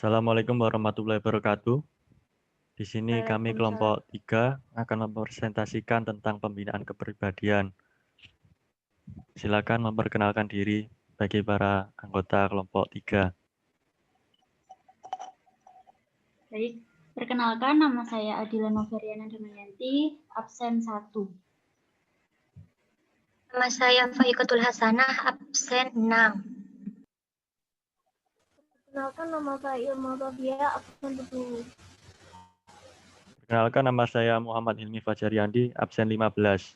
Assalamualaikum warahmatullahi wabarakatuh. Di sini kami kelompok 3 akan mempresentasikan tentang pembinaan kepribadian. Silakan memperkenalkan diri bagi para anggota kelompok 3. Baik, perkenalkan nama saya Adila Noveriana Damayanti, absen 1. Nama saya Faikatul Hasanah, absen 6. Perkenalkan nama saya Ilma Babia, absen 10. Perkenalkan nama saya Muhammad Hilmi Fajaryandi, absen 15.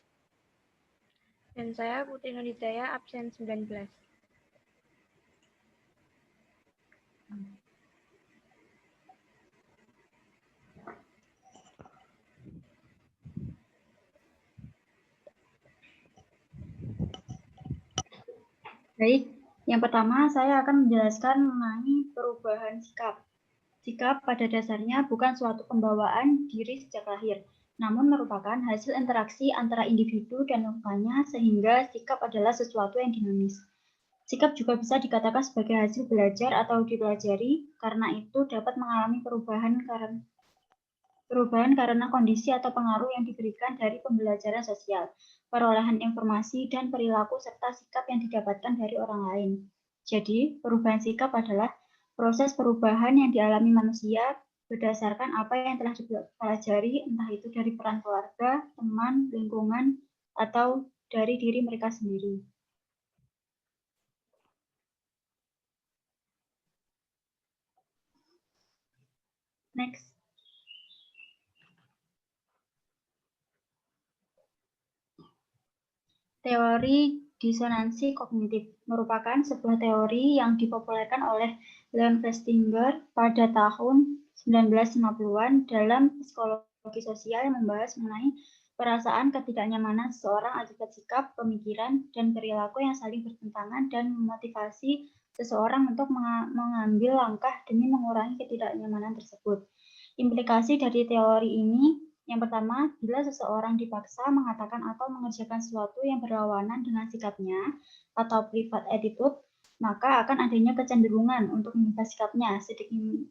Dan saya Putri Nurdijaya, absen 19. Baik, yang pertama saya akan menjelaskan mengenai perubahan sikap. Sikap pada dasarnya bukan suatu pembawaan diri sejak lahir, namun merupakan hasil interaksi antara individu dan lingkungannya sehingga sikap adalah sesuatu yang dinamis. Sikap juga bisa dikatakan sebagai hasil belajar atau dipelajari, karena itu dapat mengalami perubahan karena kondisi atau pengaruh yang diberikan dari pembelajaran sosial, perolehan informasi, dan perilaku serta sikap yang didapatkan dari orang lain. Jadi, perubahan sikap adalah proses perubahan yang dialami manusia berdasarkan apa yang telah dipelajari, entah itu dari peran keluarga, teman, lingkungan, atau dari diri mereka sendiri. Next. Teori disonansi kognitif merupakan sebuah teori yang dipopulerkan oleh Leon Festinger pada tahun 1950-an dalam psikologi sosial yang membahas mengenai perasaan ketidaknyamanan seseorang akibat sikap, pemikiran, dan perilaku yang saling bertentangan dan memotivasi seseorang untuk mengambil langkah demi mengurangi ketidaknyamanan tersebut. Implikasi dari teori ini yang pertama, bila seseorang dipaksa mengatakan atau mengerjakan sesuatu yang berlawanan dengan sikapnya atau privat attitude, maka akan adanya kecenderungan untuk mengubah sikapnya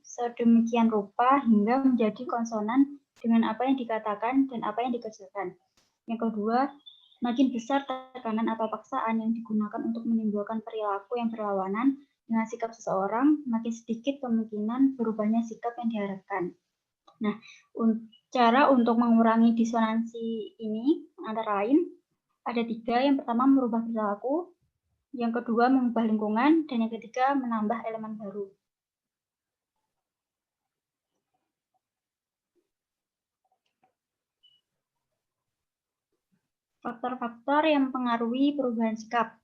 sedemikian rupa hingga menjadi konsonan dengan apa yang dikatakan dan apa yang dikerjakan. Yang kedua, makin besar tekanan atau paksaan yang digunakan untuk menimbulkan perilaku yang berlawanan dengan sikap seseorang, makin sedikit kemungkinan berubahnya sikap yang diharapkan. Nah, cara untuk mengurangi disonansi ini antara lain ada 3. Yang pertama merubah perilaku, yang kedua mengubah lingkungan, dan yang ketiga menambah elemen baru. Faktor-faktor yang mempengaruhi perubahan sikap.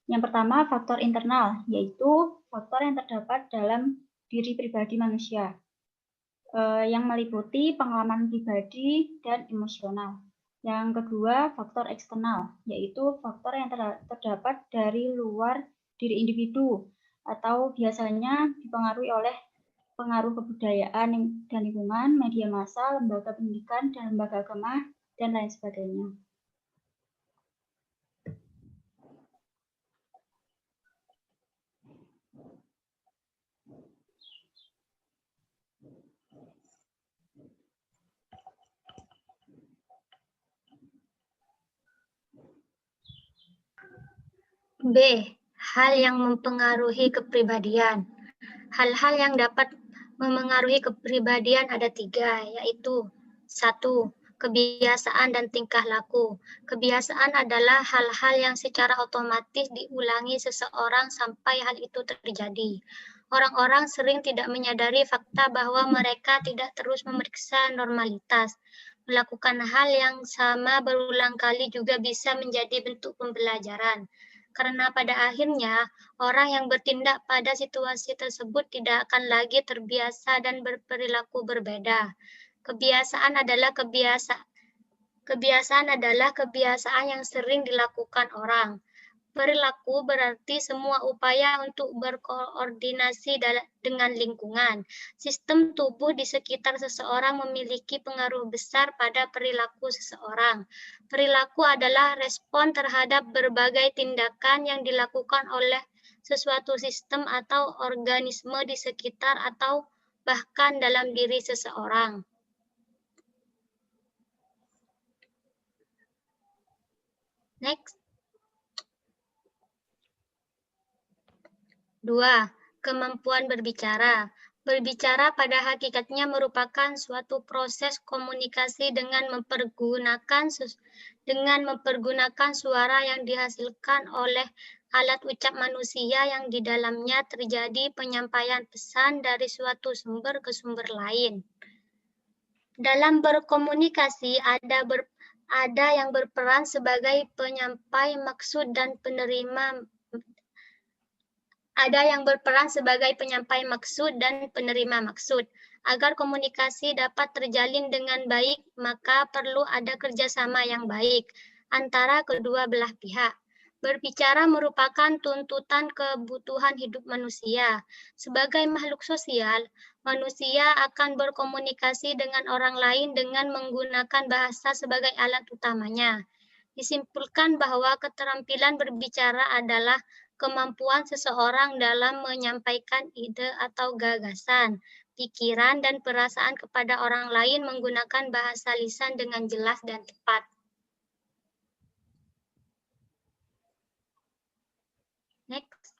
Yang pertama faktor internal, yaitu faktor yang terdapat dalam diri pribadi manusia, yang meliputi pengalaman pribadi dan emosional. Yang kedua, faktor eksternal, yaitu faktor yang terdapat dari luar diri individu atau biasanya dipengaruhi oleh pengaruh kebudayaan dan lingkungan, media massa, lembaga pendidikan, dan lembaga agama, dan lain sebagainya. B. Hal yang mempengaruhi kepribadian. Hal-hal yang dapat memengaruhi kepribadian ada 3, yaitu 1. Kebiasaan dan tingkah laku. Kebiasaan adalah hal-hal yang secara otomatis diulangi seseorang sampai hal itu terjadi. Orang-orang sering tidak menyadari fakta bahwa mereka tidak terus memeriksa normalitas. Melakukan hal yang sama berulang kali juga bisa menjadi bentuk pembelajaran. Karena pada akhirnya, orang yang bertindak pada situasi tersebut tidak akan lagi terbiasa dan berperilaku berbeda. Kebiasaan adalah kebiasaan yang sering dilakukan orang. Perilaku berarti semua upaya untuk berkoordinasi dengan lingkungan. Sistem tubuh di sekitar seseorang memiliki pengaruh besar pada perilaku seseorang. Perilaku adalah respon terhadap berbagai tindakan yang dilakukan oleh sesuatu sistem atau organisme di sekitar atau bahkan dalam diri seseorang. Next. 2. Kemampuan berbicara. Berbicara pada hakikatnya merupakan suatu proses komunikasi dengan mempergunakan suara yang dihasilkan oleh alat ucap manusia yang di dalamnya terjadi penyampaian pesan dari suatu sumber ke sumber lain. Dalam berkomunikasi ada yang berperan sebagai penyampai maksud dan penerima maksud. Agar komunikasi dapat terjalin dengan baik, maka perlu ada kerjasama yang baik antara kedua belah pihak. Berbicara merupakan tuntutan kebutuhan hidup manusia. Sebagai makhluk sosial, manusia akan berkomunikasi dengan orang lain dengan menggunakan bahasa sebagai alat utamanya. Disimpulkan bahwa keterampilan berbicara adalah kemampuan seseorang dalam menyampaikan ide atau gagasan, pikiran, dan perasaan kepada orang lain menggunakan bahasa lisan dengan jelas dan tepat. Next.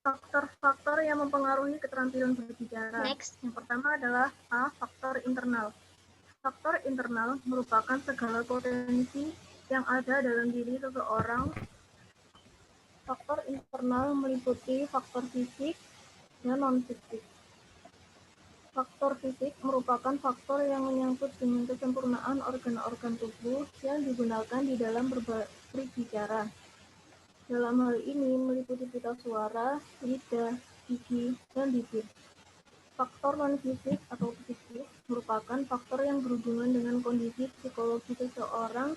Faktor-faktor yang mempengaruhi keterampilan berbicara. Next. Yang pertama adalah A. Faktor internal. Faktor internal merupakan segala potensi yang ada dalam diri seseorang. Faktor internal meliputi faktor fisik dan non-fisik. Faktor fisik merupakan faktor yang menyangkut dengan kesempurnaan organ-organ tubuh yang digunakan di dalam berbicara. Dalam hal ini meliputi pita suara, lidah, gigi, dan bibir. Faktor non-fisik atau psikis merupakan faktor yang berhubungan dengan kondisi psikologi seseorang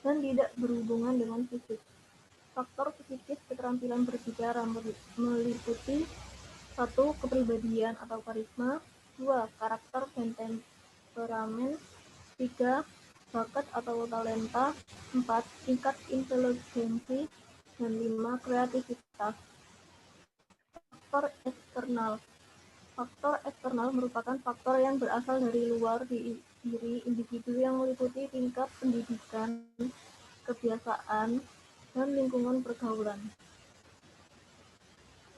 dan tidak berhubungan dengan fisik. Faktor psikis keterampilan berbicara meliputi 1. Kepribadian atau karisma, 2. Karakter dan temperamen, 3. Bakat atau talenta, 4. Tingkat inteligensi, dan 5. Kreativitas. Faktor eksternal. Faktor eksternal merupakan faktor yang berasal dari luar diri individu yang meliputi tingkat pendidikan, kebiasaan, dan lingkungan pergaulan.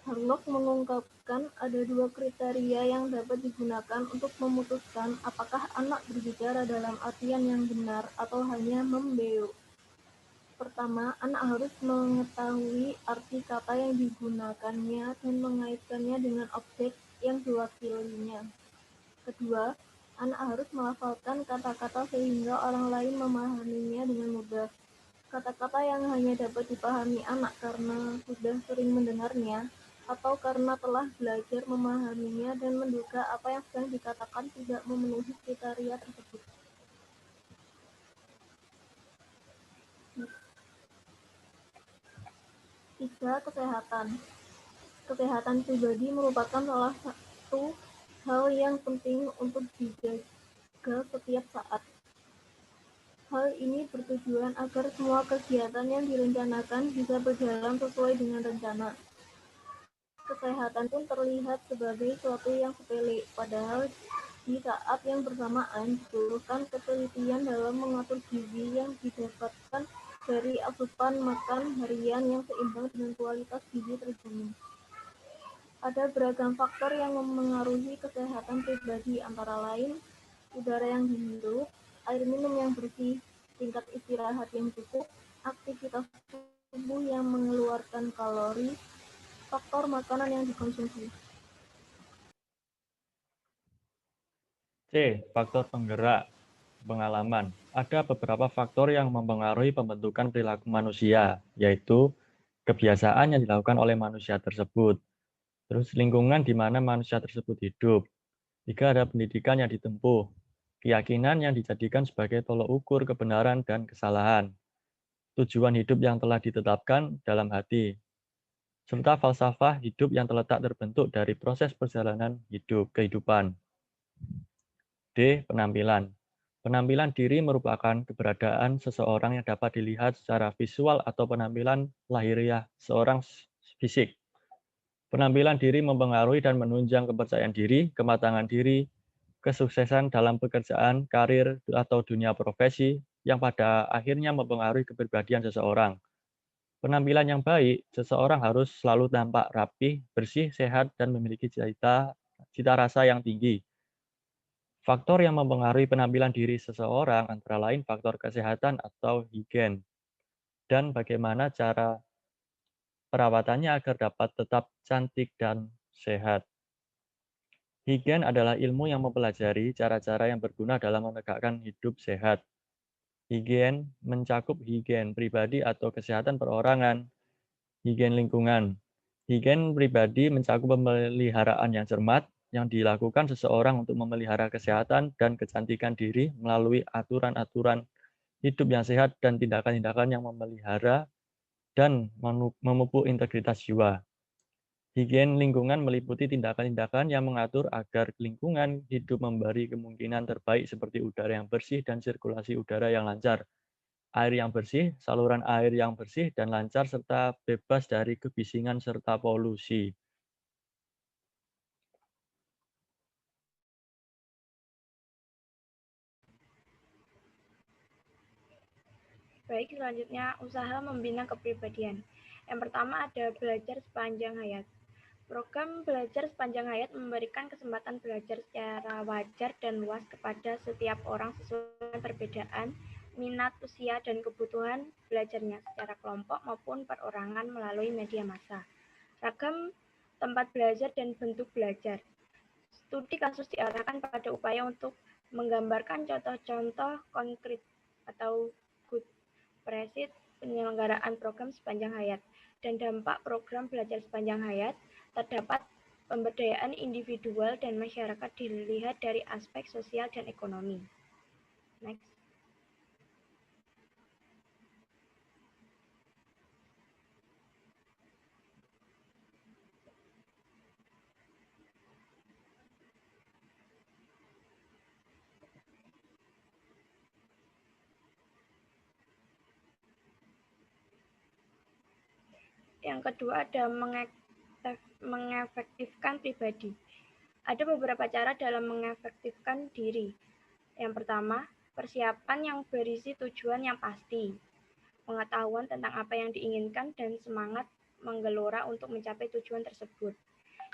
Harlock mengungkapkan ada 2 kriteria yang dapat digunakan untuk memutuskan apakah anak berbicara dalam artian yang benar atau hanya membeu. Pertama, anak harus mengetahui arti kata yang digunakannya dan mengaitkannya dengan objek yang diwakilinya. Kedua, anak harus melafalkan kata-kata sehingga orang lain memahaminya dengan mudah. Kata-kata yang hanya dapat dipahami anak karena sudah sering mendengarnya, atau karena telah belajar memahaminya dan menduga apa yang sedang dikatakan tidak memenuhi kriteria tersebut. Tiga, kesehatan. Kesehatan pribadi merupakan salah satu hal yang penting untuk dijaga setiap saat. Hal ini bertujuan agar semua kegiatan yang direncanakan bisa berjalan sesuai dengan rencana. Kesehatan pun terlihat sebagai suatu yang sepele, padahal di saat yang bersamaan diperlukan ketelitian dalam mengatur gizi yang didapatkan dari asupan makan harian yang seimbang dengan kualitas gizi terjamin. Ada beragam faktor yang memengaruhi kesehatan pribadi, antara lain udara yang dihirup, air minum yang bersih, tingkat istirahat yang cukup, aktivitas tubuh yang mengeluarkan kalori, faktor makanan yang dikonsumsi. C. Faktor penggerak, pengalaman. Ada beberapa faktor yang mempengaruhi pembentukan perilaku manusia, yaitu kebiasaan yang dilakukan oleh manusia tersebut, terus lingkungan di mana manusia tersebut hidup. Jika ada pendidikan yang ditempuh, keyakinan yang dijadikan sebagai tolok ukur kebenaran dan kesalahan, tujuan hidup yang telah ditetapkan dalam hati, serta falsafah hidup yang terletak terbentuk dari proses perjalanan kehidupan. D. Penampilan. Penampilan diri merupakan keberadaan seseorang yang dapat dilihat secara visual atau penampilan lahiriah seorang fisik. Penampilan diri mempengaruhi dan menunjang kepercayaan diri, kematangan diri, kesuksesan dalam pekerjaan, karir, atau dunia profesi, yang pada akhirnya mempengaruhi kepribadian seseorang. Penampilan yang baik, seseorang harus selalu tampak rapi, bersih, sehat, dan memiliki cita rasa yang tinggi. Faktor yang mempengaruhi penampilan diri seseorang antara lain faktor kesehatan atau higien, dan bagaimana cara perawatannya agar dapat tetap cantik dan sehat. Higien adalah ilmu yang mempelajari cara-cara yang berguna dalam menegakkan hidup sehat. Higien mencakup higien pribadi atau kesehatan perorangan, higien lingkungan. Higien pribadi mencakup pemeliharaan yang cermat yang dilakukan seseorang untuk memelihara kesehatan dan kecantikan diri melalui aturan-aturan hidup yang sehat dan tindakan-tindakan yang memelihara dan memupuk integritas jiwa. Higien lingkungan meliputi tindakan-tindakan yang mengatur agar lingkungan hidup memberi kemungkinan terbaik seperti udara yang bersih dan sirkulasi udara yang lancar, air yang bersih, saluran air yang bersih dan lancar, serta bebas dari kebisingan serta polusi. Baik, selanjutnya usaha membina kepribadian. Yang pertama ada belajar sepanjang hayat. Program belajar sepanjang hayat memberikan kesempatan belajar secara wajar dan luas kepada setiap orang sesuai dengan perbedaan, minat, usia, dan kebutuhan belajarnya secara kelompok maupun perorangan melalui media massa. Ragam tempat belajar dan bentuk belajar. Studi kasus diarahkan pada upaya untuk menggambarkan contoh-contoh konkret atau good practice penyelenggaraan program sepanjang hayat dan dampak program belajar sepanjang hayat. Terdapat pemberdayaan individual dan masyarakat dilihat dari aspek sosial dan ekonomi. Next. Yang kedua ada mengefektifkan pribadi. Ada beberapa cara dalam mengefektifkan diri. Yang pertama, persiapan yang berisi tujuan yang pasti, pengetahuan tentang apa yang diinginkan, dan semangat menggelora untuk mencapai tujuan tersebut.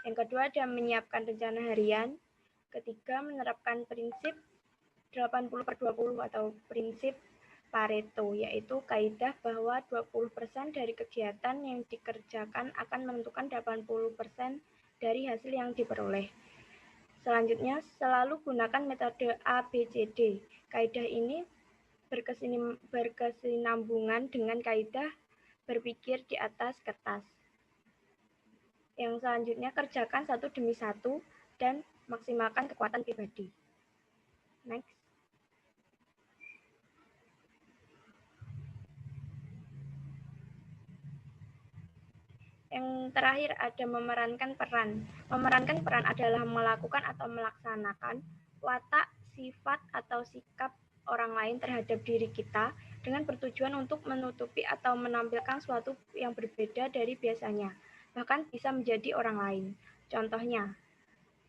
Yang kedua ada menyiapkan rencana harian. Ketiga, menerapkan prinsip 80/20 atau prinsip Pareto, yaitu kaidah bahwa 20% dari kegiatan yang dikerjakan akan menentukan 80% dari hasil yang diperoleh. Selanjutnya, selalu gunakan metode ABCD. Kaidah ini berkesinambungan dengan kaidah berpikir di atas kertas. Yang selanjutnya, kerjakan satu demi satu dan maksimalkan kekuatan pribadi. Next. Yang terakhir ada memerankan peran. Memerankan peran adalah melakukan atau melaksanakan watak, sifat, atau sikap orang lain terhadap diri kita dengan bertujuan untuk menutupi atau menampilkan sesuatu yang berbeda dari biasanya, bahkan bisa menjadi orang lain. Contohnya,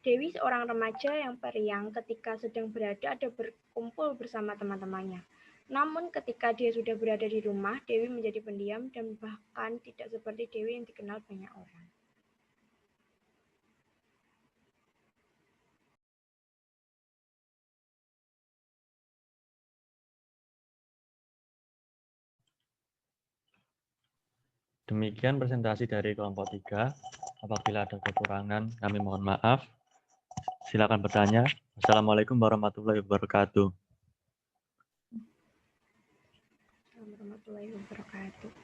Dewi seorang remaja yang periang ketika sedang berada berkumpul bersama teman-temannya. Namun ketika dia sudah berada di rumah, Dewi menjadi pendiam dan bahkan tidak seperti Dewi yang dikenal banyak orang. Demikian presentasi dari kelompok 3. Apabila ada kekurangan, kami mohon maaf. Silakan bertanya. Assalamualaikum warahmatullahi wabarakatuh. Warahmatullahi wabarakatuh.